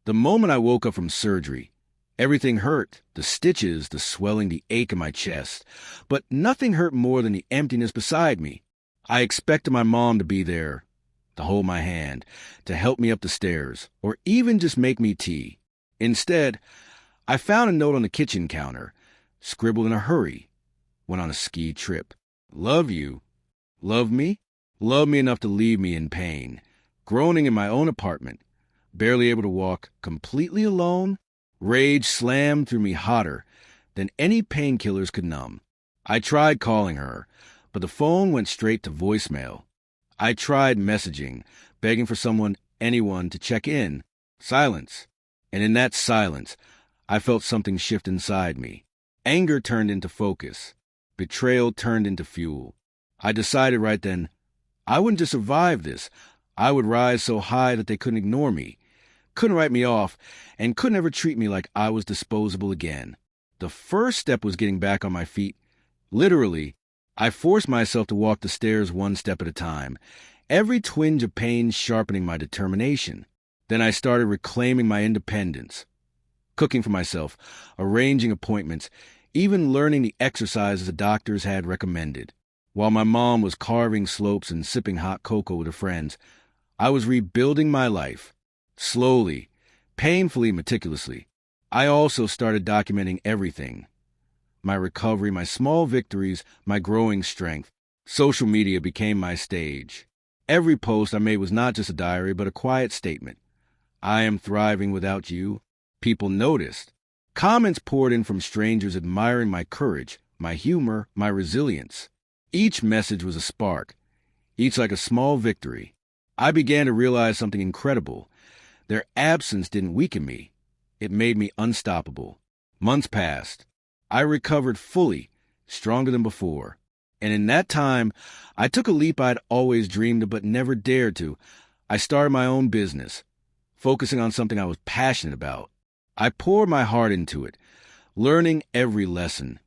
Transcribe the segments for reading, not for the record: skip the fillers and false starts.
The moment I woke up from surgery, everything hurt, the stitches, the swelling, the ache in my chest. But nothing hurt more than the emptiness beside me. I expected my mom to be there, to hold my hand, to help me up the stairs, or even just make me tea. Instead, I found a note on the kitchen counter, scribbled in a hurry. Went on a ski trip. Love you. Love me? Love me enough to leave me in pain. Groaning in my own apartment. Barely able to walk, completely alone. Rage slammed through me hotter than any painkillers could numb. I tried calling her, but the phone went straight to voicemail. I tried messaging, begging for someone, anyone, to check in. Silence. And in that silence, I felt something shift inside me. Anger turned into focus. Betrayal turned into fuel. I decided right then, I wouldn't just survive this. I would rise so high that they couldn't ignore me, couldn't write me off, and couldn't ever treat me like I was disposable again. The first step was getting back on my feet. Literally, I forced myself to walk the stairs one step at a time, every twinge of pain sharpening my determination. Then I started reclaiming my independence, cooking for myself, arranging appointments, even learning the exercises the doctors had recommended. While my mom was carving slopes and sipping hot cocoa with her friends, I was rebuilding my life. Slowly, painfully, meticulously. I also started documenting everything. My recovery, my small victories, my growing strength. Social media became my stage. Every post I made was not just a diary, but a quiet statement. I am thriving without you. People noticed. Comments poured in from strangers admiring my courage, my humor, my resilience. Each message was a spark, each like a small victory. I began to realize something incredible. Their absence didn't weaken me. It made me unstoppable. Months passed. I recovered fully, stronger than before. And in that time, I took a leap I'd always dreamed of but never dared to. I started my own business, focusing on something I was passionate about. I poured my heart into it, learning every lesson,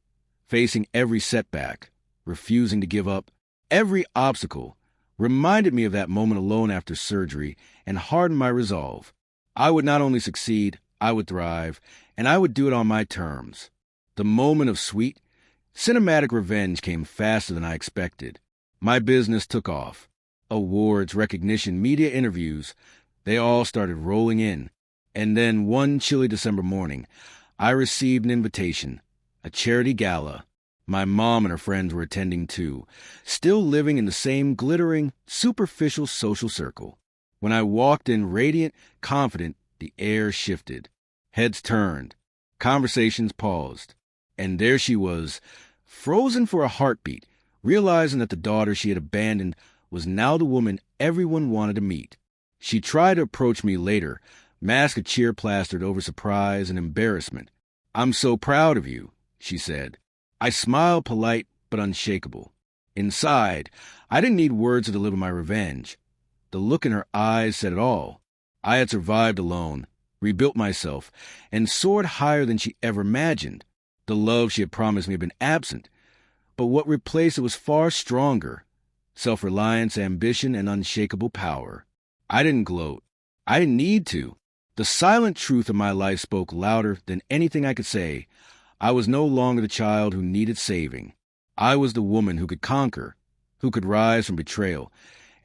facing every setback, refusing to give up. Every obstacle reminded me of that moment alone after surgery and hardened my resolve. I would not only succeed, I would thrive, and I would do it on my terms. The moment of sweet, cinematic revenge came faster than I expected. My business took off. Awards, recognition, media interviews, they all started rolling in. And then one chilly December morning, I received an invitation, a charity gala. My mom and her friends were attending too, still living in the same glittering, superficial social circle. When I walked in radiant, confident, the air shifted. Heads turned. Conversations paused. And there she was, frozen for a heartbeat, realizing that the daughter she had abandoned was now the woman everyone wanted to meet. She tried to approach me later, mask a cheer plastered over surprise and embarrassment. "I'm so proud of you," she said. I smiled, polite but unshakable. Inside, I didn't need words to deliver my revenge. The look in her eyes said it all. I had survived alone, rebuilt myself, and soared higher than she ever imagined. The love she had promised me had been absent, but what replaced it was far stronger. Self-reliance, ambition, and unshakable power. I didn't gloat. I didn't need to. The silent truth of my life spoke louder than anything I could say. I was no longer the child who needed saving. I was the woman who could conquer, who could rise from betrayal,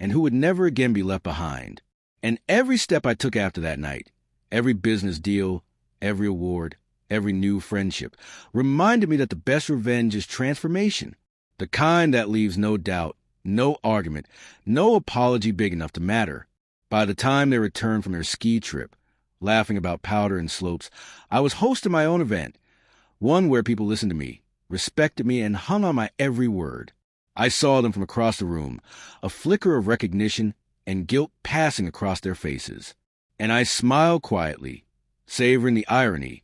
and who would never again be left behind. And every step I took after that night, every business deal, every award, every new friendship, reminded me that the best revenge is transformation, the kind that leaves no doubt, no argument, no apology big enough to matter. By the time they returned from their ski trip, laughing about powder and slopes, I was hosting my own event, one where people listened to me, respected me, and hung on my every word. I saw them from across the room, a flicker of recognition and guilt passing across their faces. And I smiled quietly, savoring the irony.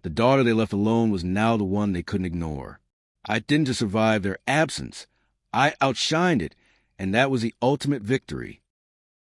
The daughter they left alone was now the one they couldn't ignore. I didn't just survive their absence. I outshined it, and that was the ultimate victory.